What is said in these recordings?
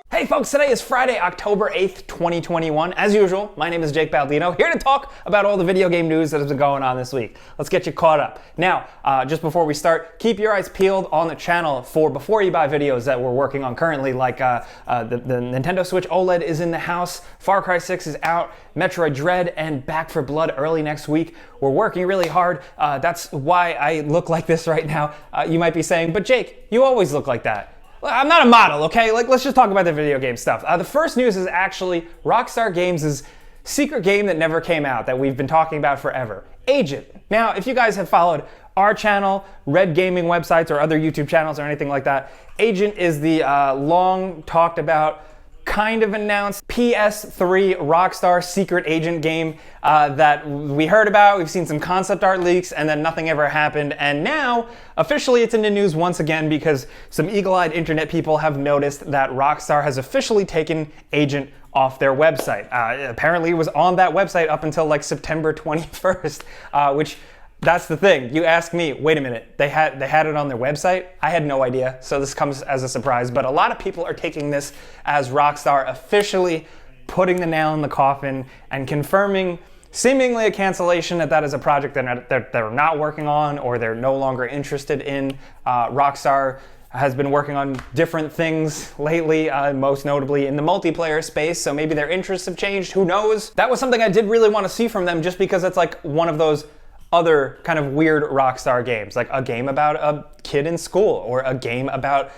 Hey folks, today is Friday, October 8th, 2021. As usual, my name is Jake Baldino, here to talk about all the video game news that has been going on this week. Let's get you caught up. Now, just before we start, keep your eyes peeled on the channel for before you buy videos that we're working on currently, like the Nintendo Switch OLED is in the house, Far Cry 6 is out, Metroid Dread, and Back 4 Blood early next week. We're working really hard. That's why I look like this right now. You might be saying, but Jake, you always look like that. I'm not a model, okay? Let's just talk about the video game stuff. The first news is actually Rockstar Games' secret game that never came out, that we've been talking about forever, Agent. Now, if you guys have followed our channel, Red Gaming websites, or other YouTube channels or anything like that, Agent is the long talked about, kind of announced PS3 Rockstar secret agent game that we heard about. We've seen some concept art leaks and then nothing ever happened. And now, officially it's in the news once again because some eagle-eyed internet people have noticed that Rockstar has officially taken Agent off their website. Apparently it was on that website up until like September 21st, which that's the thing. You ask me, wait a minute, they had it on their website? I had no idea, so this comes as a surprise. But a lot of people are taking this as Rockstar officially putting the nail in the coffin and confirming seemingly a cancellation that is a project they're not working on or they're no longer interested in. Rockstar has been working on different things lately, most notably in the multiplayer space, so maybe their interests have changed, who knows? That was something I did really want to see from them just because it's like one of those other kind of weird Rockstar games, like a game about a kid in school, or a game about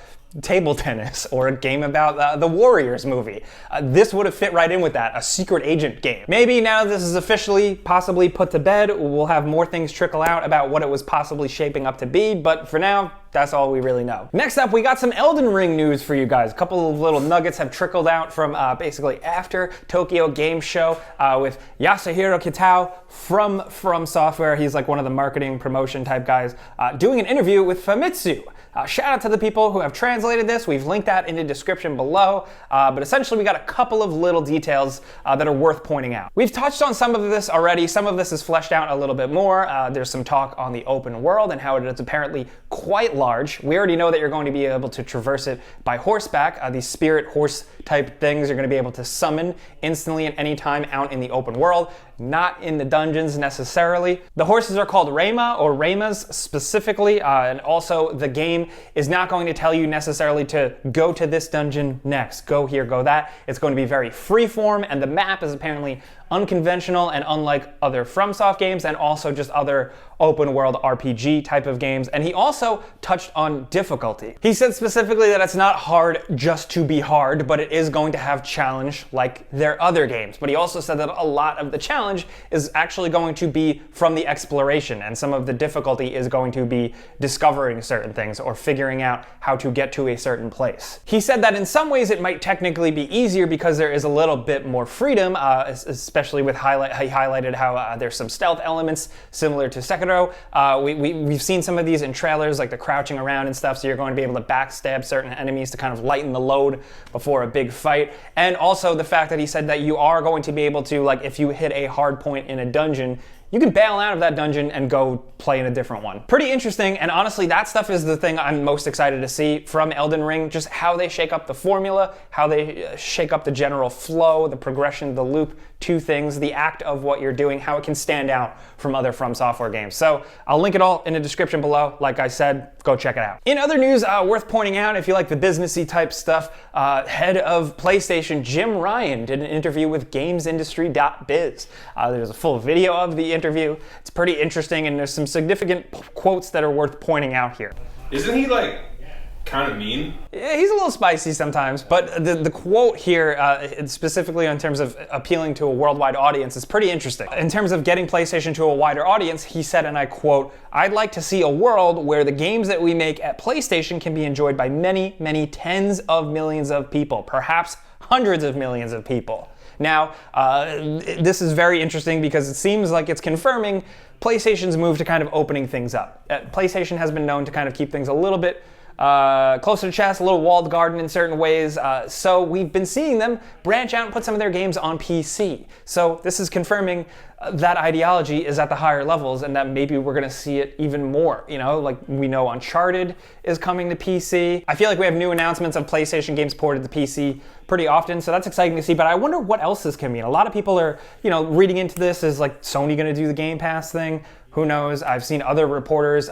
table tennis, or a game about the Warriors movie. This would have fit right in with that, a secret agent game. Maybe now this is officially possibly put to bed, we'll have more things trickle out about what it was possibly shaping up to be, but for now, that's all we really know. Next up, we got some Elden Ring news for you guys. A couple of little nuggets have trickled out from basically after Tokyo Game Show with Yasuhiro Kitao from Software. He's like one of the marketing promotion type guys, doing an interview with Famitsu. Shout out to the people who have translated this. We've linked that in the description below. But essentially, we got a couple of little details that are worth pointing out. We've touched on some of this already. Some of this is fleshed out a little bit more. There's some talk on the open world and how it is apparently quite large. We already know that you're going to be able to traverse it by horseback. These spirit horse type things you're going to be able to summon instantly at any time out in the open world, not in the dungeons necessarily. The horses are called Rema or Remas specifically, and also the game is not going to tell you necessarily to go to this dungeon next, go here, go that. It's going to be very freeform, and the map is apparently unconventional and unlike other FromSoft games and also just other open world RPG type of games. And he also touched on difficulty. He said specifically that it's not hard just to be hard, but it is going to have challenge like their other games. But he also said that a lot of the challenge is actually going to be from the exploration, and some of the difficulty is going to be discovering certain things or figuring out how to get to a certain place. He said that in some ways it might technically be easier because there is a little bit more freedom, especially with he highlighted how there's some stealth elements similar to Sekiro. We've seen some of these in trailers, like the crouching around and stuff, so you're going to be able to backstab certain enemies to kind of lighten the load before a big fight. And also the fact that he said that you are going to be able to, like, if you hit a hard point in a dungeon, you can bail out of that dungeon and go play in a different one. Pretty interesting, and honestly, that stuff is the thing I'm most excited to see from Elden Ring, just how they shake up the formula, how they shake up the general flow, the progression, the loop to things, the act of what you're doing, how it can stand out from other From Software games. So I'll link it all in the description below. Like I said, go check it out. In other news, worth pointing out, if you like the businessy type stuff, head of PlayStation, Jim Ryan, did an interview with GamesIndustrty.biz. There's a full video of the interview. It's pretty interesting, and there's some significant quotes that are worth pointing out here. Isn't he like kind of mean? Yeah, he's a little spicy sometimes, but the quote here, specifically in terms of appealing to a worldwide audience, is pretty interesting. In terms of getting PlayStation to a wider audience, he said, and I quote, "I'd like to see a world where the games that we make at PlayStation can be enjoyed by many, many tens of millions of people, perhaps hundreds of millions of people." Now, this is very interesting because it seems like it's confirming PlayStation's move to kind of opening things up. PlayStation has been known to kind of keep things a little bit closer to chest, a little walled garden in certain ways. So we've been seeing them branch out and put some of their games on PC. So this is confirming that ideology is at the higher levels, and that maybe we're going to see it even more. You know, like we know Uncharted is coming to PC. I feel like we have new announcements of PlayStation games ported to PC pretty often, so that's exciting to see. But I wonder what else this can mean. A lot of people are, you know, reading into this as like Sony going to do the Game Pass thing. Who knows? I've seen other reporters,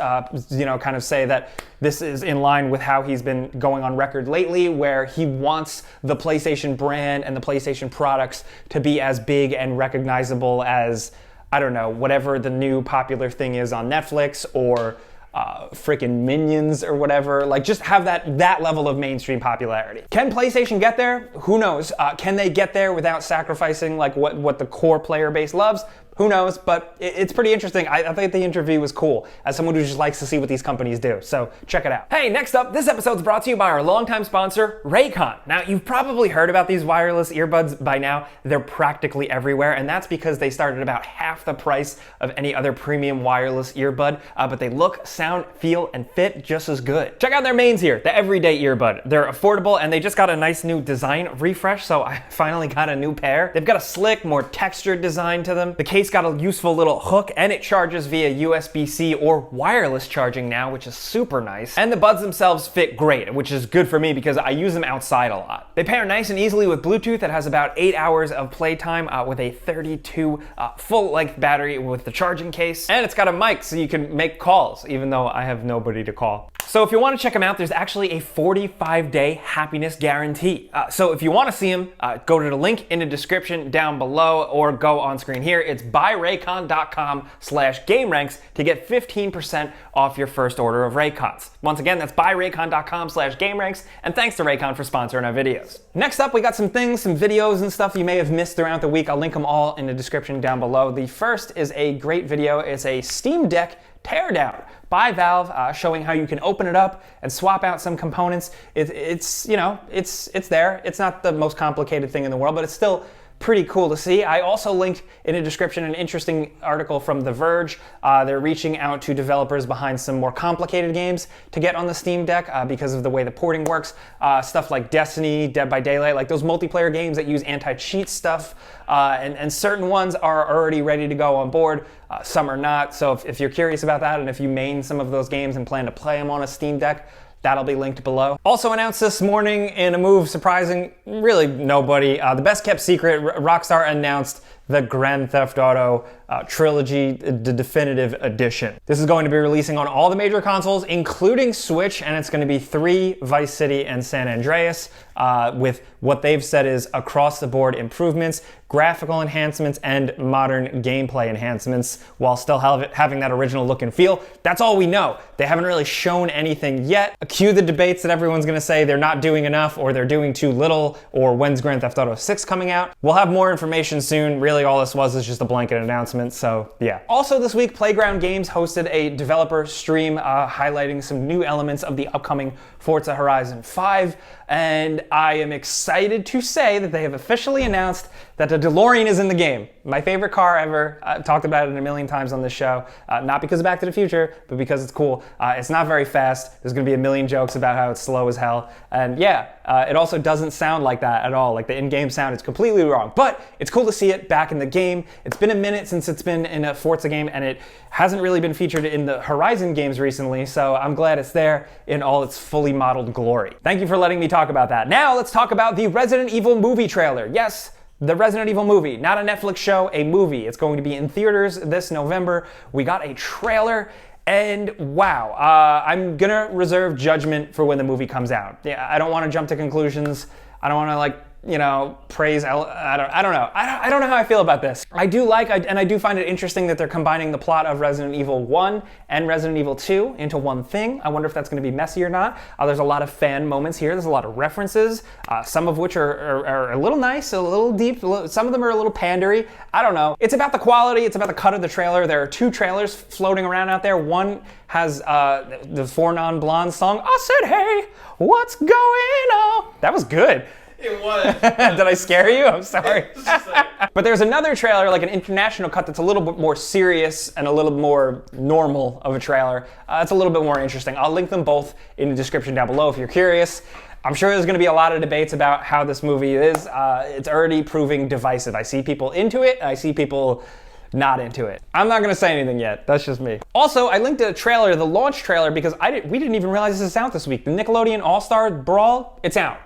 you know, kind of say that this is in line with how he's been going on record lately, where he wants the PlayStation brand and the PlayStation products to be as big and recognizable as, I don't know, whatever the new popular thing is on Netflix or freaking Minions or whatever. Like, just have that level of mainstream popularity. Can PlayStation get there? Who knows? Can they get there without sacrificing like what the core player base loves? Who knows, but it's pretty interesting. I think the interview was cool, as someone who just likes to see what these companies do, so check it out. Hey, next up, this episode's brought to you by our longtime sponsor, Recon. Now, you've probably heard about these wireless earbuds by now. They're practically everywhere, and that's because they start at about half the price of any other premium wireless earbud, but they look, sound, feel, and fit just as good. Check out their mains here, the everyday earbud. They're affordable, and they just got a nice new design refresh, so I finally got a new pair. They've got a slick, more textured design to them. The case got a useful little hook, and it charges via USB-C or wireless charging now, which is super nice. And the buds themselves fit great, which is good for me because I use them outside a lot. They pair nice and easily with Bluetooth that has about 8 hours of playtime with a 32 full-length battery with the charging case. And it's got a mic so you can make calls, even though I have nobody to call. So if you want to check them out, there's actually a 45-day happiness guarantee. So if you want to see them, go to the link in the description down below or go on screen here. It's buyraycon.com/gameranx to get 15% off your first order of Raycons. Once again, that's buyraycon.com/gameranx, and thanks to Raycon for sponsoring our videos. Next up, we got some things, some videos and stuff you may have missed throughout the week. I'll link them all in the description down below. The first is a great video. It's a Steam Deck teardown by Valve, showing how you can open it up and swap out some components. It's you know, it's there. It's not the most complicated thing in the world, but it's still pretty cool to see. I also linked in the description an interesting article from The Verge. They're reaching out to developers behind some more complicated games to get on the Steam Deck because of the way the porting works. Stuff like Destiny, Dead by Daylight, like those multiplayer games that use anti-cheat stuff, and certain ones are already ready to go on board. Some are not. So if you're curious about that, and if you main some of those games and plan to play them on a Steam Deck, that'll be linked below. Also announced this morning in a move surprising really nobody, the best kept secret, Rockstar announced the Grand Theft Auto Trilogy Definitive Edition. This is going to be releasing on all the major consoles, including Switch, and it's going to be 3 Vice City and San Andreas, with what they've said is across-the-board improvements, graphical enhancements, and modern gameplay enhancements, while still having that original look and feel. That's all we know. They haven't really shown anything yet. Cue the debates that everyone's going to say they're not doing enough, or they're doing too little, or when's Grand Theft Auto 6 coming out. We'll have more information soon. Really, all this was is just a blanket announcement, so yeah. Also this week, Playground Games hosted a developer stream highlighting some new elements of the upcoming Forza Horizon 5, and I am excited to say that they have officially announced that the DeLorean is in the game. My favorite car ever. I've talked about it a million times on this show, not because of Back to the Future, but because it's cool. It's not very fast. There's gonna be a million jokes about how it's slow as hell, and yeah, it also doesn't sound like that at all. Like the in-game sound is completely wrong, but it's cool to see it back in the game. It's been a minute since it's been in a Forza game, and it hasn't really been featured in the Horizon games recently, so I'm glad it's there in all its fully modeled glory. Thank you for letting me talk about that. Now let's talk about the Resident Evil movie trailer. Yes, the Resident Evil movie, not a Netflix show, a movie. It's going to be in theaters this November. We got a trailer, and wow, I'm gonna reserve judgment for when the movie comes out. Yeah, I don't want to jump to conclusions. I don't want to praise. I don't know. I don't know how I feel about this. I do find it interesting that they're combining the plot of Resident Evil 1 and Resident Evil 2 into one thing. I wonder if that's going to be messy or not. There's a lot of fan moments here. There's a lot of references, some of which are a little nice, a little deep. Some of them are a little pandery. I don't know. It's about the quality. It's about the cut of the trailer. There are 2 trailers floating around out there. One has the Four Non Blondes song, "I said, hey, what's going on?" That was good. It was. Did I scare you? I'm sorry. But there's another trailer, like an international cut, that's a little bit more serious and a little more normal of a trailer. It's a little bit more interesting. I'll link them both in the description down below if you're curious. I'm sure there's going to be a lot of debates about how this movie is. It's already proving divisive. I see people into it. I see people not into it. I'm not gonna say anything yet. That's just me. Also, I linked a trailer, the launch trailer, because we didn't even realize this is out this week. The Nickelodeon All-Star Brawl, it's out.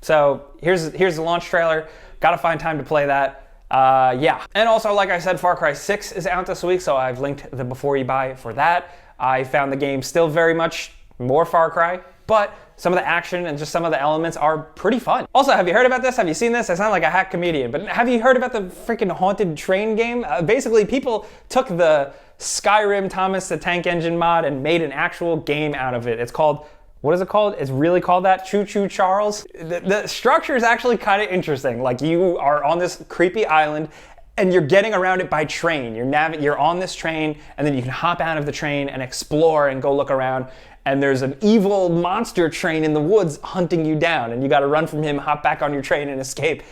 So here's the launch trailer. Gotta find time to play that. Yeah. And also, like I said, Far Cry 6 is out this week, so I've linked the before you buy for that. I found the game still very much more Far Cry, but some of the action and just some of the elements are pretty fun. Also, have you heard about this? Have you seen this? I sound like a hack comedian, but have you heard about the freaking haunted train game? Basically, people took the Skyrim Thomas the Tank Engine mod and made an actual game out of it. It's called, what is it called? It's really called that, Choo Choo Charles. The structure is actually kind of interesting. Like, you are on this creepy island and you're getting around it by train. You're on this train, and then you can hop out of the train and explore and go look around. And there's an evil monster train in the woods hunting you down, and you got to run from him, hop back on your train, and escape.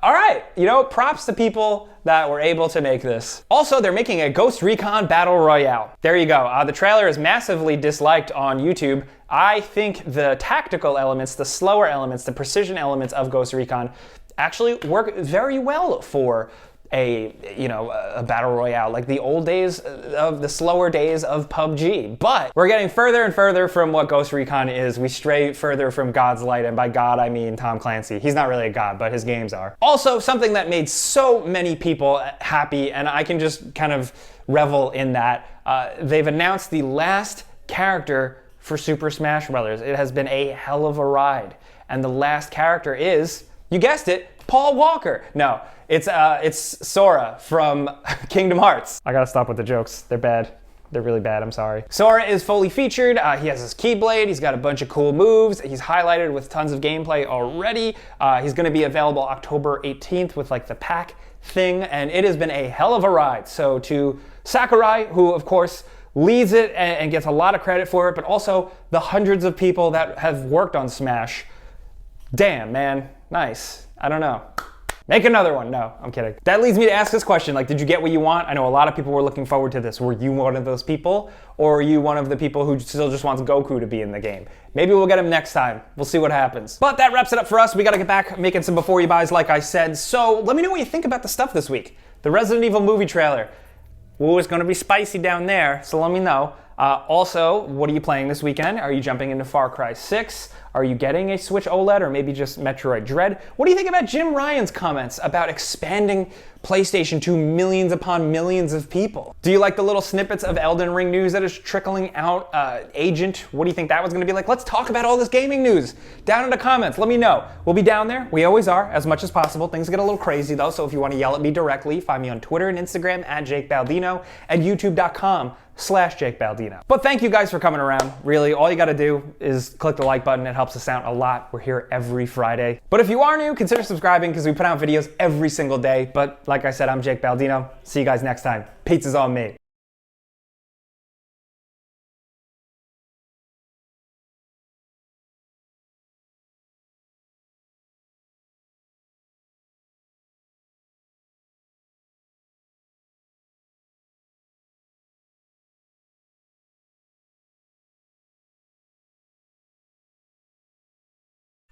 All right, props to people that were able to make this. Also, they're making a Ghost Recon Battle Royale. There you go. The trailer is massively disliked on YouTube. I think the tactical elements, the slower elements, the precision elements of Ghost Recon actually work very well for a battle royale, like the old days of the slower days of PUBG. But we're getting further and further from what Ghost Recon is. We stray further from God's light, and by God I mean Tom Clancy. He's not really a god, but his games are. Also, something that made so many people happy, and I can just kind of revel in that, they've announced the last character for Super Smash Bros. It has been a hell of a ride, and the last character is, you guessed it, Paul Walker. No, it's Sora from Kingdom Hearts. I gotta stop with the jokes. They're bad. They're really bad, I'm sorry. Sora is fully featured. He has his Keyblade. He's got a bunch of cool moves. He's highlighted with tons of gameplay already. He's gonna be available October 18th with like the pack thing, and it has been a hell of a ride. So to Sakurai, who of course leads it and gets a lot of credit for it, but also the hundreds of people that have worked on Smash. Damn, man, nice. I don't know. Make another one. No, I'm kidding. That leads me to ask this question, like, did you get what you want? I know a lot of people were looking forward to this. Were you one of those people? Or are you one of the people who still just wants Goku to be in the game? Maybe we'll get him next time. We'll see what happens. But that wraps it up for us. We gotta get back making some before you buys, like I said. So let me know what you think about the stuff this week. The Resident Evil movie trailer. Ooh, it's gonna be spicy down there, so let me know. Also, what are you playing this weekend? Are you jumping into Far Cry 6? Are you getting a Switch OLED or maybe just Metroid Dread? What do you think about Jim Ryan's comments about expanding PlayStation to millions upon millions of people? Do you like the little snippets of Elden Ring news that is trickling out? Agent, what do you think that was gonna be like? Let's talk about all this gaming news. Down in the comments, let me know. We'll be down there. We always are, as much as possible. Things get a little crazy though, so if you wanna yell at me directly, find me on Twitter and Instagram at Jake Baldino and youtube.com/Jake Baldino. But thank you guys for coming around. Really, all you gotta do is click the like button. It helps us out a lot. We're here every Friday. But if you are new, consider subscribing because we put out videos every single day. But like I said, I'm Jake Baldino. See you guys next time. Pizza's on me.